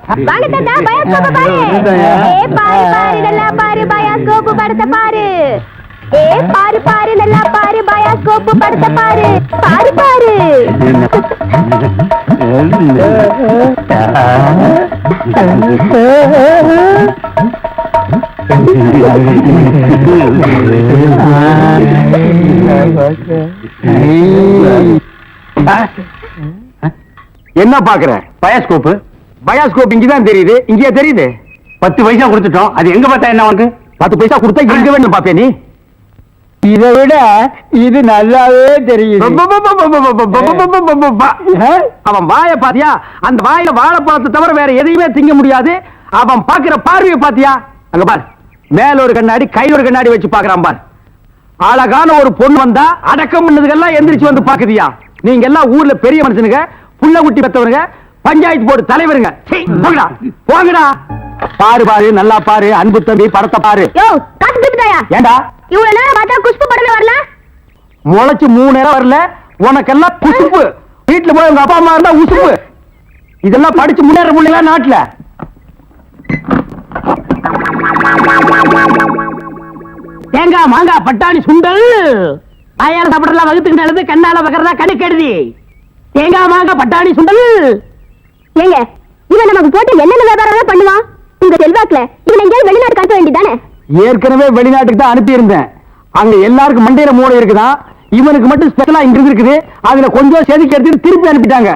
வாங்க தாத்தா, பயாஸ்கோப் பாரு. ஏ பாரு பாரு, நல்லா பாரு, பயாஸ்கோப் படத்தை பாரு. ஏ பாரு பாரு, நல்லா பாரு, பயாஸ்கோப் படத்தை பாரு. பாரு பாரு. என்ன பாக்குற? பயாஸ்கோப். பயாஸ்கோப் இங்கதான் தெரியுது. இங்கே தெரியுது. 10 பைசா கொடுத்துட்டோம். அது எங்க பார்த்தா என்ன உனக்கு? 10 பைசா கொடுத்தா எங்க வேணும் பாப்பே நீ? இதை விட இது நல்லாவே தெரியுது. அவன் வாய பாத்தியா? அந்த வாயில வாழைப்பழத்தை தவிர வேற எதையுமே திங்க முடியாது. அவன் பாக்குற பார்வையை பாத்தியா? அங்க பாரு, மேல ஒரு கண்ணாடி, கையில ஒரு கண்ணாடி வச்சு பாக்குறான் பாரு. அழகான ஒரு பொண்ணு வந்தா அடக்கம் பண்ணதுக்கெல்லாம் எந்திரிச்சு வந்து பாக்குதியா? நீங்க எல்லாம் ஊர்ல பெரிய மனுஷனுங்க, புள்ள குட்டி பெத்தவருங்க, பஞ்சாயத்து போர்டு தலைவருங்க. போங்கடா போங்கடா. பாரு பாரு, நல்லா பாரு, அன்பு தம்பி படத்தை பாரு. ஏண்டா இவ்வளவு நேரம் பார்த்தா குஷ்பு படமே வரல? முளைச்சு 3 நேரம் வரல. உனக்கெல்லாம் குசுப்பு. வீட்டுல போய் உங்க அப்பா அம்மா இருந்தா உசுப்பு. இதெல்லாம் படிச்சு முன்னேற முடியல நாட்டுல. தேங்காய் மாங்காய் பட்டாணி சுண்டல் வாயால சாப்பிடலாம், வகுத்துக்கு நல்லது, கண்ணால பக்கறதா கணக்கு கெடுதி. தேங்காய் மாங்காய் பட்டாணி சுண்டல். ஏங்க, இவன் நமக்கு போட்டு என்னென்ன வியாபாரம் பண்ணுவான்? உங்க செல்வாக்குல இவன் எங்கேயாவது வெளிநாட்டுக்கு அனுப்ப வேண்டியதானே? ஏற்கனவே வெளிநாட்டுக்கு தான் அனுப்பி இருந்தேன். அங்க எல்லாருக்கும் மண்டையில மூளை இருக்குதான், இவனுக்கு மட்டும் ஸ்பெஷலா இங்க இருக்குது. அதுல கொஞ்சம் செதுக்கி எடுத்துட்டு திருப்பி அனுப்பிட்டாங்க.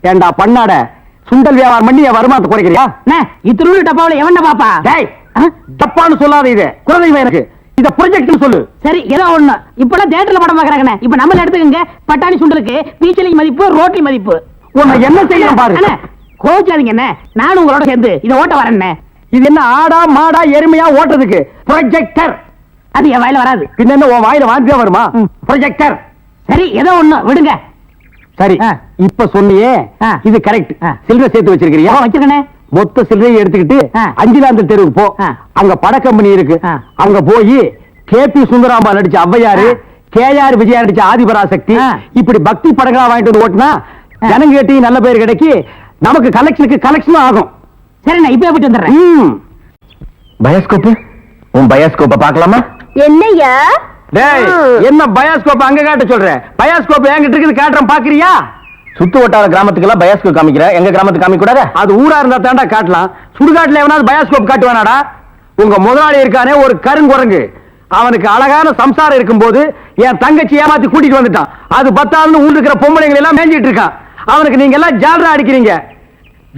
ஏண்டா பண்ணாட, சுண்டல் வியாபாரம் பண்ணி என் வருமானத்தை குறைக்கிறியா? இத்திரு டப்பாவில எவன பாப்பா? டப்பான்னு சொல்லாத, இது குலதெய்வம் எனக்கு. இத ப்ரொஜெக்ட் சொல்லு. சரி, ஏதோ ஒண்ணு. இப்பெல்லாம் தியேட்டர்ல படம் பாக்குறாங்க. இப்ப நம்மள எடுத்துக்கங்க. பட்டாணி சுண்டலுக்கு பீச்சலிங் மதிப்பு, ரோட்டி மதிப்பு. உன்னை என்ன செய்யணும் பாரு. கோச்சாதீங்க என்ன, நானும் உங்களோட சேர்ந்து இத ஓட்ட வரேன். இது என்ன ஆடா மாடா எருமையா ஓட்டுறதுக்கு? ப்ரொஜெக்டர். அது என் வாயில வராது. பின்ன என்ன உன் வாயில வாந்தியா வருமா? ப்ரொஜெக்டர். சரி, ஏதோ ஒண்ணு விடுங்க. சரி, இப்ப சொன்னியே இது கரெக்ட். சில்லறை சேர்த்து வச்சிருக்கிறியா? வச்சிருக்கனே. மொத்த சில்லறையை எடுத்துக்கிட்டு அஞ்சிலாந்தல் தெருவுக்கு போ. அங்க பட கம்பெனி இருக்கு. அங்க போய் கேபி சுந்தராம்பா நடிச்ச ஔவையாரு, கேஆர் விஜயா நடிச்ச ஆதிபராசக்தி, இப்படி பக்தி படங்களா வாங்கிட்டு வந்து ஓட்டுனா ஜனங்க கேட்டி நல்ல பேர் கிடைக்கி, நமக்கு கலெக்ஷனுக்கு கலெக்ஷனும் ஆகும். சரி, நான் இப்ப போயிட்டு வந்துடுறேன். பயாஸ்கோப், உன் பயாஸ்கோப்ப பார்க்கலாமா? என்னையா? டேய், என்ன பயாஸ்கோப் அங்க காட்ட சொல்ற? பயாஸ்கோப் என்கிட்ட இருக்குது, காட்டுறேன், பாக்குறியா? சுத்து வட்டார கிராமத்துக்கெல்லாம் பயாஸ்கோப் காமிக்கிற, எங்க கிராமத்துக்கு காமிக்க கூடாது? அது ஊரா இருந்தா தாண்டா காட்டலாம். சுடுகாட்டுல எவனாவது பயாஸ்கோப் காட்டுவானாடா? உங்க முதலாளி இருக்கானே ஒரு கருங்குரங்கு, அவனுக்கு அழகான சம்சாரம் இருக்கும் போது என் தங்கச்சி ஏமாத்தி கூட்டிட்டு வந்துட்டான். அது 10 ஊர் இருக்கிற பொம்பளைங்களை எல்லாம் மேஞ்சிட்டு இருக்கான். அவனுக்கு நீங்க எல்லாம் ஜால்ரா அடிக்கிறீங்க.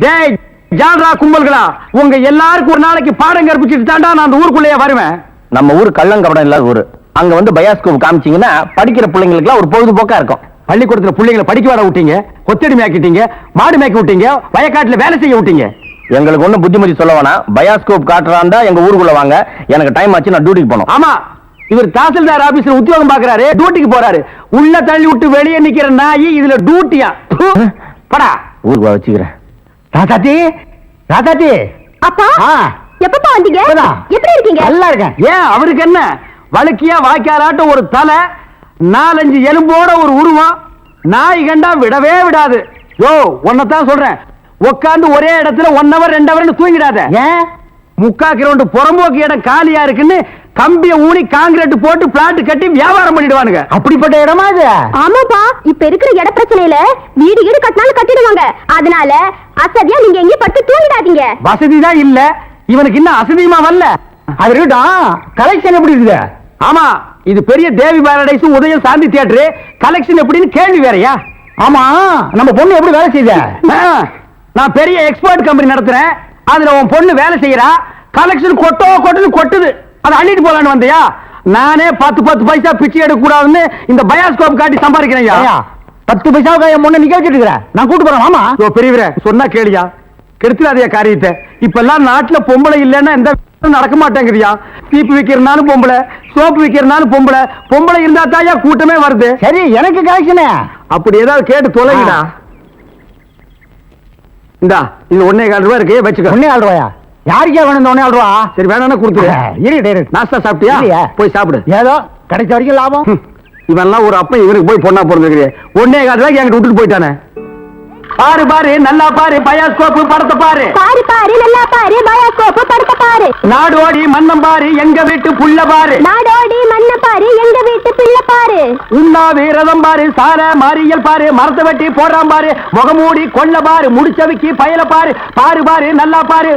டேய் ஜால்ரா கும்பல்களா, உங்க எல்லாருக்கும் ஒரு நாளைக்கு பாடம் கற்பிச்சுட்டு தாண்டா நான் அந்த ஊருக்குள்ளேயே வருவேன். நம்ம ஊர் கள்ளங்கபடம் இல்லாத ஊரு. அங்க வந்து பயாஸ்கோப் காமிச்சீங்கன்னா படிக்கிற பிள்ளைங்களுக்கு ஒரு பொழுதுபோக்கா இருக்கும். பள்ளிக்கூடத்துல பிள்ளைங்களை படிக்க வர விட்டீங்க, கொத்தடி மேய்க்கிட்டீங்க, மாடு மேய்க்க விட்டீங்க, வயக்காட்டுல வேலை செய்ய விட்டீங்க. எங்களுக்கு ஒண்ணு புத்திமதி சொல்ல வேணாம். பயாஸ்கோப் காட்டுறாண்டா எங்க ஊருக்குள்ள வாங்க. எனக்கு டைம் ஆச்சு, நான் டியூட்டிக்கு போனோம். ஆமா, இவர் தாசில்தார் ஆபீஸ்ல உத்தியோகம் பாக்குறாரு, டியூட்டிக்கு போறாரு. உள்ள தள்ளி விட்டு வெளியே நிக்கிற நாய் இதுல டியூட்டியா? படா ஊருக்கு வச்சுக்கிறேன். ராதாத்தி, ராதாத்தி. அப்பா, எப்பப்பா வந்தீங்க? எப்படி இருக்கீங்க? நல்லா இருக்கேன். ஏன் அவருக்கு என்ன? வழுக்கியா வாய்க்காலாட்ட ஒரு தலை, 4-5 எலும்போட ஒரு உருவம். நாய் கண்டா விடவே விடாது. யோ, உன்னதான் சொல்றேன், உட்காந்து ஒரே இடத்துல 1 hour 2 hour தூங்கிடாத. ஏன்? 3/4 கிரவுண்ட் புறம்போக்கு இடம் காலியா இருக்குன்னு கம்பிய ஊனி காங்கிரீட் போட்டு பிளாட் கட்டி வியாபாரம் பண்ணிடுவானுங்க. அப்படிப்பட்ட இடமா இது? ஆமாப்பா, இப்ப இருக்கிற இட பிரச்சனையில வீடு வீடு கட்டினாலும் கட்டிடுவாங்க. அதனால அசதியா நீங்க எங்கேயும் பட்டு தூங்கிடாதீங்க. வசதி தான் இல்ல, இவனுக்கு இன்னும் அசதியுமா வரல. அது இருக்கட்டும், கலெக்ஷன் எப்படி இருக்குது? ஆமா, இது பெரிய தேவி பாரடைஸ், உதயம் சாந்தி தியேட்டர். கலெக்ஷன் எப்படின்னு கேள்வி வேறயா? ஆமா, நம்ம பொண்ணு எப்படி வேலை செய்யுது? நான் பெரிய எக்ஸ்போர்ட் கம்பெனி நடத்துறேன், அதுல உன் பொண்ணு வேலை செய்யறா. கலெக்ஷன் கொட்டுது. அதை அள்ளிட்டு போலான்னு வந்தியா? நானே 10 பைசா பிச்சை எடுக்க கூடாதுன்னு இந்த பயாஸ்கோப் காட்டி சம்பாதிக்கிறேன். 10 பைசாவுக்கு என் பொண்ணு நிக்க வச்சுட்டு நான் கூட்டு போறேன். ஆமா பெரியவரே, சொன்னா கேளியா, கெடுத்துடாதே காரியத்தை. இப்ப எல்லாம் நாட்டுல பொம்பளை இல்லைன்னா எந்த நடக்க மாட்டேங்குதியா? சீப்பு விக்கிறனாலும் பொம்பளை, சோப்பு விக்கிறனாலும் பொம்பளை. பொம்பளை இருந்தா தாயா கூட்டமே வருது. சரி, எனக்கு கலெக்ஷன் அப்படி ஏதாவது கேட்டு தொலைங்கடா. இந்தா, இது 1.25 ரூபாய் இருக்கு, வச்சுக்க. 1.25 ரூபாயா? யாருக்கே வேணும் இந்த 1.25 ரூபா? சரி, வேணா கொடுத்துரு. நாஸ்தா சாப்பிட்டியா? போய் சாப்பிடு. ஏதோ கிடைச்ச வரைக்கும் லாபம். இவெல்லாம் ஒரு அப்ப இவனுக்கு போய் பொண்ணா பிறந்திருக்கிறேன். 1.25 ரூபாய்க்கு என்கிட்ட விட்டுட்டு போயிட்டானே. பாரு பாரு நல்லா பாரு பயாஸ்கோப்பு படத்தை பாரு. பாரு பாரு நல்லா பாரு பயாஸ்கோப்பு படத்தை பாரு. நாடோடி மன்னம் பாரு எங்க வீட்டு புள்ள பாரு. நாடோடி மன்னம் பாரு எங்க வீட்டு பிள்ளை பாரு. உண்ணாவி ரதம் பாரு சார மாரியல் பாரு மரத்தை வெட்டி போடுறான் பாரு முகமூடி கொள்ள பாரு முடிச்சவிக்கி பயல பாரு. பாரு பாரு நல்லா பாரு.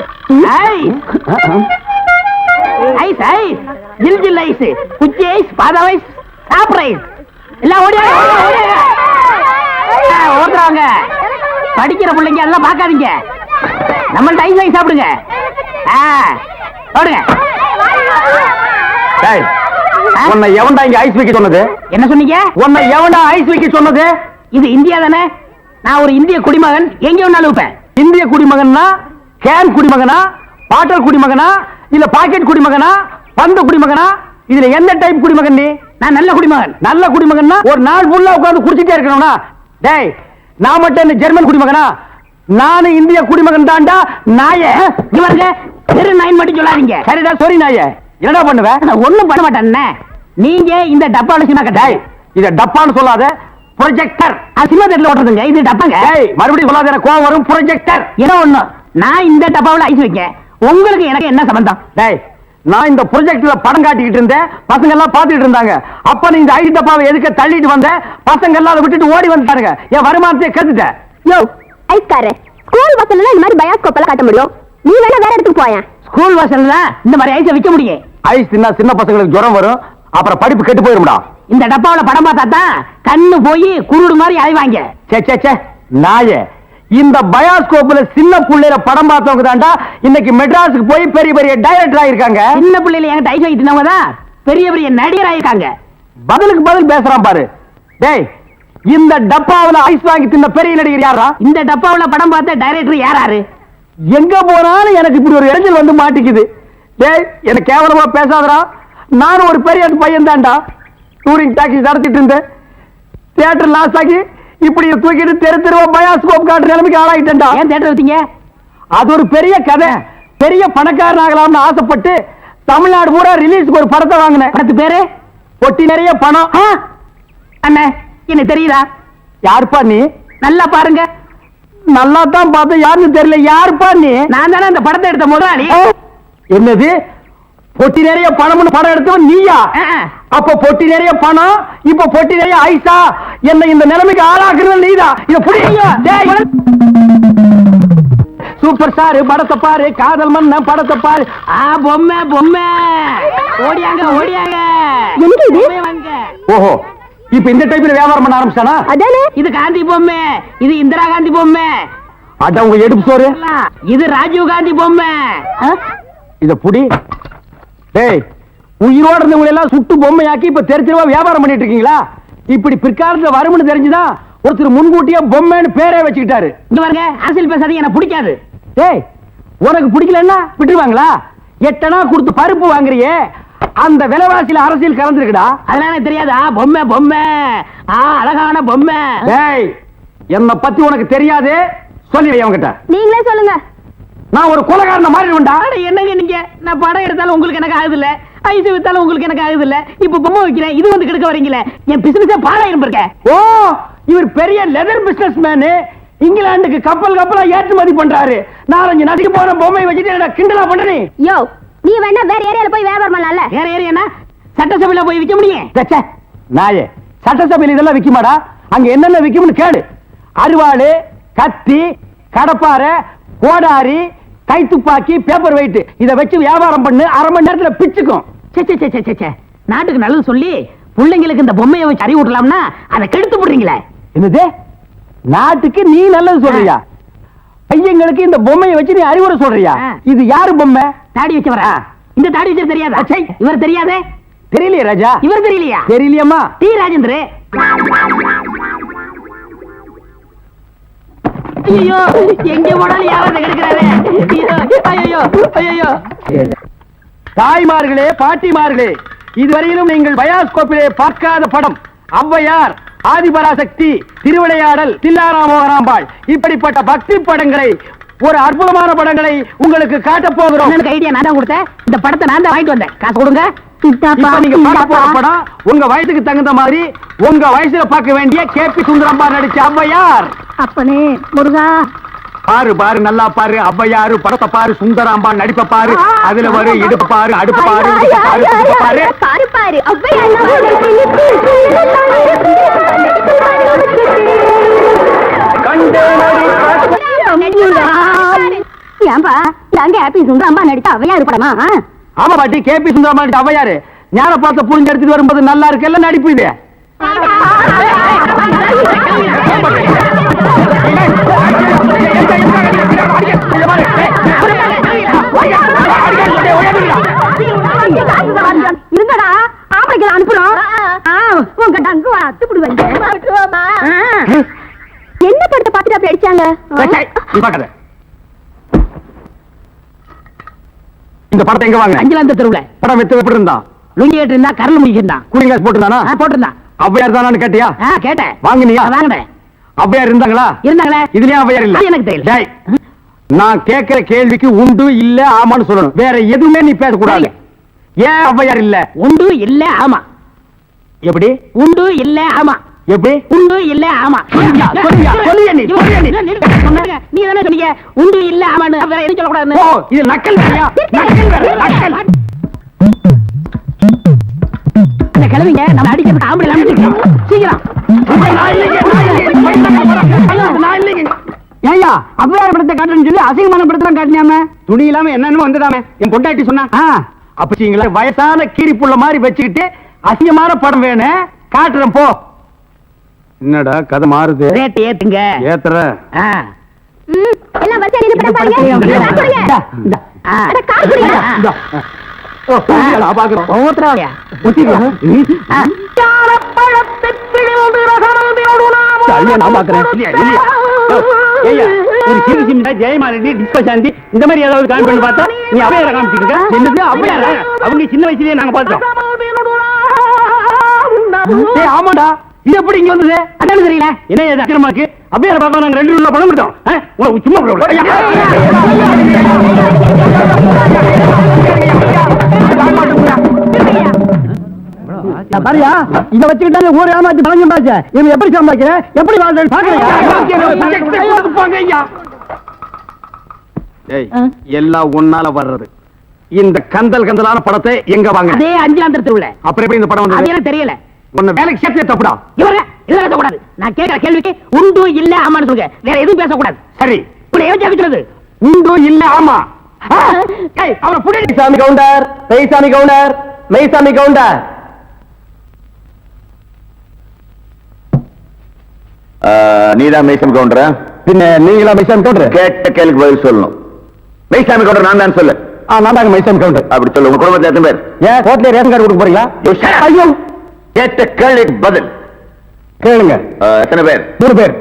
ஐஸ் ஐஸ் ஜில் ஜில் ஐஸ் குச்சி ஐஸ் பாதாம் ஐஸ் சாப்பிட்ற ஐஸ் எல்லாம் ஓடுறாங்க. படிக்கிற பிள்ளைங்க அதெல்லாம் பார்க்காதீங்க. நம்மள்ட்ட ஐஸ் ஐஸ் சாப்பிடுங்க. ஓடுங்க. டேய், உன்னை எவன்டா இங்க ஐஸ் வைக்க சொன்னது? என்ன சொன்னீங்க? உன்னை எவன்டா ஐஸ் வைக்க சொன்னது? இது இந்தியா தானே? நான் ஒரு இந்திய குடிமகன், எங்க வேணாலும் வைப்பேன். இந்திய குடிமகன்னா கேன் குடிமகனா பாட்டல் குடிமகனா இல்ல பாக்கெட் குடிமகனா பந்த குடிமகனா? இதுல என்ன டைப் குடிமகன் நீ? நான் நல்ல குடிமகன். நல்ல குடிமகன்னா ஒரு நாள் ஃபுல்லா உட்கார்ந்து குடிச்சிட்டே இருக்கணும்னா? டேய், நான் மட்டும் என்ன ஜெர்மன் குடிமகனா? நானு இந்திய குடிமகன் தான்டா நாயே. இவருங்க தெரு நாயின் மட்டும் சொல்லாதீங்க. சரிடா சரி நாயே. என்னடா பண்ணுவ? நான் ஒண்ணும் பண்ண மாட்டேன். நீங்க இந்த டப்பால சினிமா டேய், இத டப்பான்னு சொல்லாத, ப்ரொஜெக்டர். சினிமா தேட்டர்ல ஓட்டுறதுங்க, இது டப்பாங்க. டேய், மறுபடியும் சொல்லாத, எனக்கு கோவம் வரும். ப்ரொஜெக்டர் ஏதோ ஒண்ணு. நான் இந்த டப்பாவில் ஐஸ் வைக்கேன், உங்களுக்கு எனக்கு என்ன சம்பந்தம்? டேய், நான் இந்த ப்ரொஜெக்ட்ல படம் காட்டிக்கிட்டு இருந்தேன், பசங்க எல்லாம் பாத்துக்கிட்டு இருந்தாங்க. அப்ப நீ இந்த ஐஸ் டப்பாவை எதுக்கு தள்ளிட்டு வந்த? பசங்க எல்லாம் அதை விட்டுட்டு ஓடி வந்துட்டாருங்க. என் வருமானத்தை கெடுத்துட்ட. யோ ஐஸ்காரே, ஸ்கூல் பஸ்ல இந்த மாதிரி பயாஸ்கோப் எல்லாம் காட்ட முடியும். நீ வேணா வேற இடத்துக்கு போயேன். ஸ்கூல் வாசல்ல இந்த மாதிரி ஐஸை விற்க முடியும். ஐஸ் தின்னா சின்ன பசங்களுக்கு ஜுரம் வரும், அப்புறம் படிப்பு கெட்டு போயிரும்டா. இந்த டப்பாவில் படம் பார்த்தா தான் கண்ணு போய் குருடு மாதிரி அழிவாங்க. சே சே சே நாயே, இந்த பயாஸ்கோப்ல சின்ன புள்ளையில படம் பார்த்தவங்க தான்டா இன்னைக்கு மெட்ராஸுக்கு போய் பெரிய பெரிய டைரக்டர் ஆயிருக்காங்க. சின்ன பிள்ளைல என்கிட்ட ஐஸ் வைக்கிறவங்க தான் பெரிய பெரிய நடிகர் ஆயிருக்காங்க. பதிலுக்கு பதில் பேசுறான் பாரு. டேய், இந்த டப்பாவுல ஐஸ் வாங்கி தின்ன பெரிய நடிகர் யாரா? இந்த டப்பாவில் படம் பார்த்த டைரக்டர் யாராரு? எங்க போனாலும் எனக்கு இப்படி ஒரு இடைஞ்சல் வந்து மாட்டிக்குது. டேய், எனக்கு கேவலமா பேசாதடா. நானும் ஒரு பெரிய பையன் தான்டா. டூரிங் டாக்ஸி நடத்திட்டு இருந்தேன். தியேட்டர் லாஸ் ஆகி இப்படி தூக்கிட்டு தெரு தெருவா பயாஸ்கோப் காட்டுற நிலைமைக்கு ஆளாயிட்டேன்டா. ஏன் தியேட்டர் வச்சீங்க? அது ஒரு பெரிய கதை. பெரிய பணக்காரன் ஆகலாம்னு ஆசைப்பட்டு தமிழ்நாடு பூரா ரிலீஸ்க்கு ஒரு படத்தை வாங்கினேன். படத்து பேரு பொட்டி நிறைய பணம். அண்ணே, என்ன தெரியுதா? யாருப்பா நீ? நல்லா பாருங்க. நல்லா தான் பார்த்தேன், யாருன்னு தெரியல. யாருப்பா நீ? நான் தானே அந்த படத்தை எடுத்த முதலாளி. என்னது, பொட்டி நிறைய பணம்னு படம் எடுத்தவன் நீயா? அப்ப பொட்டி நிறைய பணம், இப்ப பொட்டி நிறைய ஐசா. என்ன இந்த நிலைமைக்கு ஆளாக்குறது நீதான். இத புடிங்க. சூப்பர் ஸ்டார் படத்தை பாரு, காதல் மன்னன் படத்தை பாரு. பொம்மை பொம்மை ஓடியாங்க ஓடியாங்க. என்னது இது? வாங்க. ஓஹோ, இப்ப இந்த டைப்ல வியாபாரம் பண்ண ஆரம்பிச்சானா? அதானே. இது காந்தி பொம்மை, இது இந்திரா காந்தி பொம்மை. அட உங்க எடுப்பு சோறு. இது ராஜீவ் காந்தி பொம்மை. இத புடி. டேய், உயிரோட இருந்தவங்க எல்லாம் சுட்டு பொம்மையாக்கி இப்ப தெரிஞ்சிருவா வியாபாரம் பண்ணிட்டு இருக்கீங்களா? இப்படி பிற்காலத்துல வரும்னு தெரிஞ்சுதான் ஒருத்தர் முன்கூட்டியே பொம்மைன்னு பேரே வச்சுக்கிட்டாரு. இங்க பாருங்க, அரசியல் பேசாதீங்க, எனக்கு பிடிக்காது. டேய், உனக்கு பிடிக்கலன்னா விட்டுருவாங்களா? 8 அணா கொடுத்து பருப்பு வாங்குறியே, அந்த விலைவாசியில அரசியல் கலந்துருக்குடா. அதெல்லாம் எனக்கு தெரியாதா? பொம்மை பொம்மை, அழகான பொம்மை. டேய், என்ன பத்தி உனக்கு தெரியாது, சொல்லி அவங்கிட்ட. நீங்களே சொல்லுங்க. நான் ஒரு கொலைகாரன மாறிடுவேன்டா. என்னங்க நீங்க? நான் படம் எடுத்தாலும் உங்களுக்கு எனக்கு ஆகுது இல்ல, ஐஸ் வித்தாலும் உங்களுக்கு எனக்கு ஆகுது இல்ல, இப்ப பொம்மை வைக்கிறேன், இது வந்து கெடுக்க வரீங்களே. என் பிசினஸே பாழாயிரம் இருக்க. ஓ, இவர் பெரிய லெதர் பிசினஸ் மேனு. இங்கிலாந்துக்கு கப்பல் கப்பலா ஏற்றுமதி பண்றாரு. 4-5 நதிக்கு போற பொம்மை வச்சுட்டு என்ன கிண்டலா பண்ற நீ? யோ, நீ வேணா வேற ஏரியால போய் வியாபாரம் பண்ணலாம்ல. வேற ஏரியா சட்டசபையில போய் விற்க முடியும். தச்சே நாயே, சட்டசபையில் இதெல்லாம் விக்குமாடா? அங்க என்னென்ன விக்கும்னு கேடு. அருவாளு, கத்தி, கடப்பாரை, கோடாரி, கைத்துப்பாக்கி, பேப்பர் வெயிட், இத வச்சு வியாபாரம் பண்ணு, 1/2 மணி நேரத்துல பிச்சுக்கும். நாட்டுக்கு நல்லது சொல்லி பிள்ளைங்களுக்கு இந்த பொம்மையை வச்சு அறிவு விடலாம்னா அதை கெடுத்து போடுறீங்களே. என்னது, நாட்டுக்கு நீ நல்லது சொல்றியா? பையங்களுக்கு இந்த பொம்மையை வச்சு நீ அறிவுரை சொல்றியா? இது யாரு பொம்மை? தாடி வச்சவரா? இந்த தாடி வச்சது தெரியாதா? இவர் தெரியாதே? தெரியலையே ராஜா. இவர் தெரியலையா? தெரியலையம்மா. டி ராஜேந்திர. ஐயோ, எங்க போனாலும் யாராவது கெடுக்கிறாரே. ஐயோ ஐயோ. தாய்மார்களே, பாட்டிமார்களே, இதுவரையிலும் நீங்கள் பயாஸ்கோப்பிலே பார்க்காத படம் ஔவையார், ஆதிபராசக்தி, திருவிளையாடல், தில்லாராமோகராம்பாள், இப்படிப்பட்ட பக்தி படங்களை, ஒரு அற்புதமான படங்களை உங்களுக்கு காட்டப் போகிறோம். எனக்கு ஐடியா நான் தான் கொடுத்தேன். இந்த படத்தை நான் தான் வாங்கிட்டு வந்தேன். காசு கொடுங்க. இப்ப நீங்க பார்க்க போற படம் உங்க வயசுக்கு தகுந்த மாதிரி உங்க வயசுல பார்க்க வேண்டிய கேபி சுந்தரம்பா நடிச்ச ஔவையார். அப்பனே முருகா, பாரு பாரு நல்லா பாரு, ஔவையாரு படத்தை பாரு, சுந்தராம்பா நடிப்ப பாரு, அதுல வரும் இடுப்பு பாரு, அடுப்பு பாரு, இடுப்பு பாரு, இடுப்பு பாரு. பாரு பாரு ஔவையார் ஏன்பா நாங்க ஹாப்பி சுந்தரம்பா நடித்த ஔவையார் படமா? ஆமா பாட்டி, கேபி சுந்தரம்பா நடிச்ச ஔவையாரு ஞான பார்த்த புரிஞ்சு எடுத்துட்டு வரும்போது நல்லா இருக்கு, எல்லாம் நடிப்பு இது. இருங்கடா, ஆம்பளைக்கு அனுப்புறோம். உங்க டங்கு அத்துப்பிடுவாங்க. என்ன படத்தை பார்த்துட்டு அப்படி அடிச்சாங்க? இந்த படத்தை எங்க வாங்க? அஞ்சலாந்த தெருவுல படம் வித்து எப்படி இருந்தா? லுங்கி கேட்டு இருந்தா, கரல் முடிக்கிட்டான், கூலிங் கிளாஸ் போட்டுருந்தானா? போட்டிருந்தான். ஔவையார் தானான்னு கேட்டியா? கேட்டேன். வாங்கினியா? வாங்கினேன். ஔவையார் இருந்தாங்களா? இருந்தாங்களே. இதுலயே ஔவையார் இல்ல? அது எனக்கு தெரியல. டேய், நான் கேட்கிற கேள்விக்கு உண்டு இல்ல ஆமான்னு சொல்லணும், வேற எதுவுமே நீ பேசக்கூடாது. ஏன் ஔவையார் இல்ல? உண்டு இல்ல ஆமா. எப்படி உண்டு இல்ல ஆமா. எப்படி? உண்டு இல்ல ஆமா. சொல்லியா நீ? சொன்னாங்க, நீ தானே சொன்னீங்க உண்டு இல்ல ஆமான்னு. வேற எதுவும் சொல்லக்கூடாதுன்னு. ஓ, இது நக்கல் வேறயா? நக்கல் வேற, நக்கல். இந்த கிழவிங்க நம்ம அடிக்கிறதுக்கு ஆம்பளை அனுப்பிச்சிருக்கோம். சீக்கிரம். ஏய்யா, ஔவையார் படத்தை காட்டுறேன்னு சொல்லி அசிங்கமான படத்தை காட்டினாம, துணி இல்லாம என்னன்னு வந்துடாம என் பொண்டாட்டி சொன்னா. அப்ப வயசான கீரி புள்ள மாதிரி வச்சுக்கிட்டு அசிங்கமான படம் வேணும் காட்டுறேன் போ. என்னடா கதை மாறுது? ரேட் ஏத்துங்க. ஏத்துற எல்லாம் வரிசையா நின்னு படம் பாருங்க. அட கால் குடிங்க. ஒவ்வொருத்தரவையா இந்த மாதிரி ஏதாவது காமிச்சு பார்த்தா நீ அவையார காமிச்சிட்டு இருக்க. அவங்க சின்ன வயசுலயே நாங்க பார்த்தோம். ஆமாடா, இது எப்படி இங்க வந்தது? அண்ணனு தெரியல. என்ன இது அக்கிரமாக்கு? அவையார பாப்பா நாங்க 2 உள்ள பணம் கொடுத்தோம். உங்களுக்கு சும்மா பாரியா, இத வச்சுக்கிட்டாங்க ஊர் ஏமாத்தி பழங்க பாச்ச. இவன் எப்படி சம்பாதிக்கிற, எப்படி வாழ்றேன்னு பாக்குறேன். எல்லாம் ஒன்னால வர்றது. இந்த கந்தல் கந்தலான படத்தை எங்க வாங்க? அதே அஞ்சலாந்தர் தெருவுல. அப்புறம் எப்படி இந்த படம் அது வந்தது? எனக்கு தெரியல. உன்னை வேலைக்கு சேர்த்தே தப்புடா. இவங்க இதெல்லாம் பேசக்கூடாது. நான் கேட்கிற கேள்விக்கு உண்டு இல்ல ஆமான்னு சொல்லுங்க, வேற எதுவும் பேசக்கூடாது. சரி, இப்படி ஏன் ஜெயிக்கிறது? உண்டு இல்ல ஆமா. அவரை புடி. சாமி கவுண்டர், மெய்சாமி கவுண்டர், மெய்சாமி கவுண்டர். நீதான் மெய்சாமி கவுண்டரா? பின்ன நீங்களா மெய்சாமி கவுண்டர்? கேட்ட கேள்விக்கு பதில் சொல்லணும். மெய்சாமி கவுண்டர் நான் தான் சொல்லு. நான் தாங்க மைசம் கவுண்டர். அப்படி சொல்லு. உங்க குடும்பத்துல எத்தனை பேர்? ஏன் கோட்ல ரேஷன் கார்டு கொடுக்க போறீங்களா? ஐயோ, கேட்ட கேள்விக்கு பதில் கேளுங்க. எத்தனை பேர்? 3 பேர்.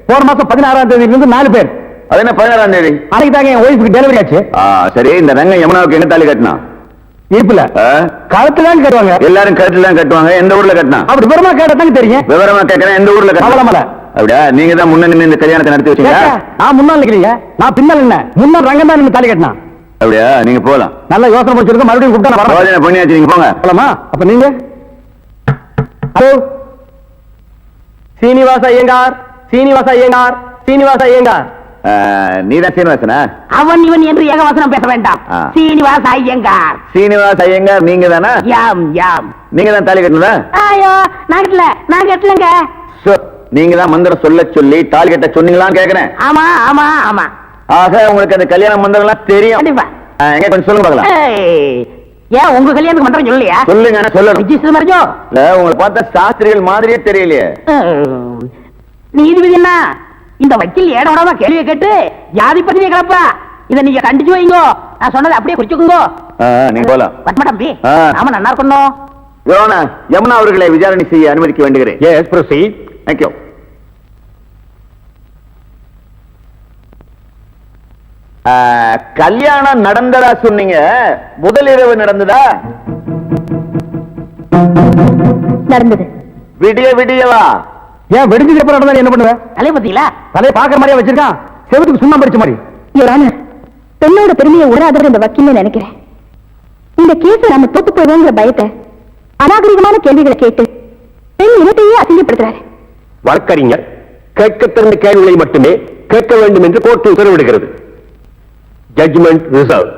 போன மாசம் 16ஆம் தேதியில இருந்து 4 பேர். அது என்ன 16ஆம் தேதி? அன்னைக்கு தாங்க என் ஒய்ஃபுக்கு டெலிவரி ஆச்சு. சரி, இந்த ரங்க யமுனாவுக்கு என்ன தாலி கட்டினா? இருப்புல கழுத்துல தான் கட்டுவாங்க. எல்லாரும் கழுத்துல தான் கட்டுவாங்க. எந்த ஊர்ல கட்டினா? அப்படி விவரமா கேட்டதாங்க தெரியும். விவரமா கேட்கறேன். எந்த ஊர்ல கட்டல? அப்படியா? நீங்க தான் முன்ன நின்று இந்த கல்யாணத்தை நடத்தி வச்சீங்க. நான் முன்னாள் நிக்கிறீங்க, நான் பின்னால் என்ன? முன்னாள் ரங்கம் தான் தாலி கட்டினா. அப்படியா? நீங்க போலாம். நல்லா யோசனை பண்ணிருக்க. மறுபடியும் கூப்பிட்டா பண்ணியாச்சு, நீங்க போங்க. போலாமா? அப்ப நீங்க ஹலோ, சீனிவாச ஐயங்கார், சீனிவாச ஐயங்கார், சீனிவாச ஐயங்கார். நீதான் சீனிவாசனா? அவன் இவன் என்று ஏகவசனம் பேச வேண்டாம். சீனிவாச ஐயங்கார். சீனிவாச ஐயங்கார் நீங்க தானா? யாம் யாம். நீங்க தான் தாலி கட்டினதா? ஐயோ, நான் கட்டலங்க. நீங்க தான் மந்திரம் சொல்ல சொல்லி தாலி கட்ட சொன்னீங்களான்னு கேக்குறேன். ஆமா ஆமா ஆமா. ஆக உங்களுக்கு அந்த கல்யாண மந்திரம் எல்லாம் தெரியும். கண்டிப்பா. எங்க கொஞ்சம் சொல்லுங்க பார்க்கலாம். ஏன் உங்க கல்யாணத்துக்கு மந்திரம் சொல்லலையா? சொல்லுங்க. சொல்லணும். இல்ல, உங்களை பார்த்தா சாஸ்திரிகள் மாதிரியே தெரியலையே. நீதிபதி என்ன இந்த வக்கீல் ஏட விடாம கேள்வியை கேட்டு ஜாதி பத்திரிகை கிளப்பா. இதை நீங்க கண்டிச்சு வைங்கோ. நான் சொன்னதை அப்படியே குறிச்சுக்குங்கோ. நீங்க போலாம். பத்மடம்பி, நாம நல்லா இருக்கணும். யமுனா அவர்களை விசாரணை செய்ய அனுமதிக்க வேண்டுகிறேன். Yes, proceed. தேங்க்யூ. கல்யாணம் நடந்ததா சொன்னீங்க, முதல் இரவு நடந்ததா? நடந்தது. விடிய விடியவா? ஏன் வெடிஞ்சதுக்கு அப்புறம் நடந்தா என்ன பண்ணுவேன்? தலையை பத்தீங்களா? தலையை பாக்குற மாதிரியா வச்சிருக்கான், செவத்துக்கு சுண்ணாம்பு அடிச்ச மாதிரி. பெண்ணோட பெருமையை உணராதவர் இந்த வக்கீல்னு நினைக்கிறேன். இந்த கேஸ் நம்ம தோத்து போயிடுவோங்கிற பயத்தை அநாகரிகமான கேள்விகளை கேட்டு பெண் இனத்தையே அசிங்கப்படுத்துறாரு. வழக்கறிஞர் கேட்க திறந்த கேள்விகளை மட்டுமே கேட்க வேண்டும் என்று கோர்ட்டு உத்தரவிடுகிறது. Judgement reserve.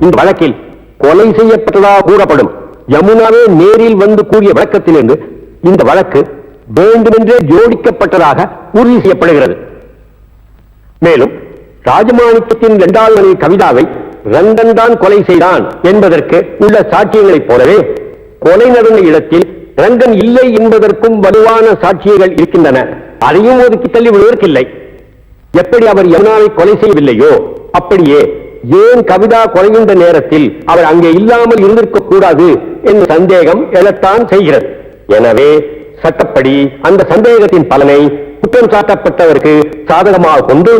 இந்த வழக்கில் கொலை செய்யப்பட்டதாக கூறப்படும் யமுனாவே நேரில் வந்து கூறிய விளக்கத்திலிருந்து இந்த வழக்கு வேண்டுமென்றே ஜோடிக்கப்பட்டதாக உறுதி செய்யப்படுகிறது. மேலும் ராஜமாணிக்கத்தின் இரண்டாவது மனைவி கவிதாவை ரங்கன் தான் கொலை செய்தான் என்பதற்கு உள்ள சாட்சியங்களைப் போலவே கொலை நடந்த இடத்தில் ரங்கன் இல்லை என்பதற்கும் வலுவான சாட்சியங்கள் இருக்கின்றன. அதையும் ஒதுக்கி தள்ளி விடுவதற்கில்லை. எப்படி அவர் யமுனாவை கொலை செய்யவில்லையோ அப்படியே ஏன் கவிதா கொலைகின்ற நேரத்தில் அவர் அங்கே இல்லாமல் இருந்திருக்க கூடாது என்ற சந்தேகம் எழத்தான் செய்கிறது. எனவே சட்டப்படி அந்த சந்தேகத்தின் பலனை குற்றம் சாட்டப்பட்டவருக்கு சாதகமாக கொண்டு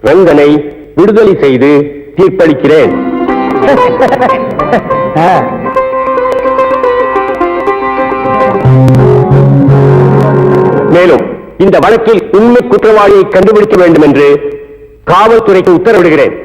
ரங்கனை விடுதலை செய்து தீர்ப்பளிக்கிறேன். மேலும் இந்த வழக்கில் உண்மை குற்றவாளியை கண்டுபிடிக்க வேண்டும் என்று காவல்துறைக்கு உத்தரவிடுகிறேன்.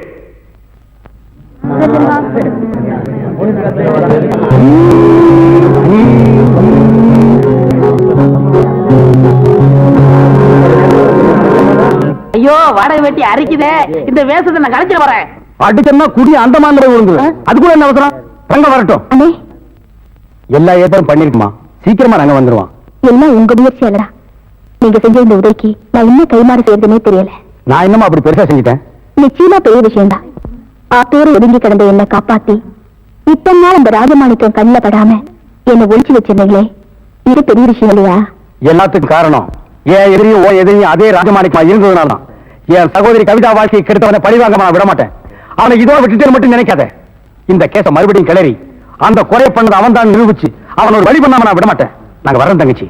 ஐயோ வாடகை வெட்டி அரிக்குதே, இந்த வேஷத்தை நான் கலைச்சிட வரேன். அடிச்சா குடி அந்த மாதிரி விழுந்து அதுக்குள்ள என்ன அவசரம்? ரங்க வரட்டும். அண்ணே, எல்லா ஏற்பாடும் பண்ணிருக்குமா, சீக்கிரமா ரங்க வந்துருவான். எல்லாம் உங்க முயற்சி அல்லடா. நீங்க செஞ்ச இந்த உதவிக்கு நான் இன்னும் கைமாறு செய்யறதுனே தெரியல. நான் என்னமா அப்படி பெருசா செஞ்சுட்டேன்? நிச்சயமா பெரிய விஷயம்தான். ஆத்தோடு ஒதுங்கி கிடந்த என்னை காப்பாத்தி இத்தனை நாள் அந்த ராஜமாணிக்கம் கண்ணில் படாம என்னை ஒழிச்சு வச்சிருந்தீங்களே, இது பெரிய விஷயம் இல்லையா? எல்லாத்துக்கும் காரணம் என் எதிரியும் எதிரியும் அதே ராஜமாணிக்கமா இருந்ததுனால என் சகோதரி கவிதா வாழ்க்கையை கெடுத்தவனை பழிவாங்கமா விட மாட்டேன். அவனை இதோட விட்டுட்டு மட்டும் நினைக்காத. இந்த கேஸ மறுபடியும் கிளறி அந்த கொலை பண்ணது அவன் தான் நிரூபிச்சு அவன் ஒரு வழி பண்ணாம நான் விட மாட்டேன். நாங்க வர்றோம் தங்கச்சி.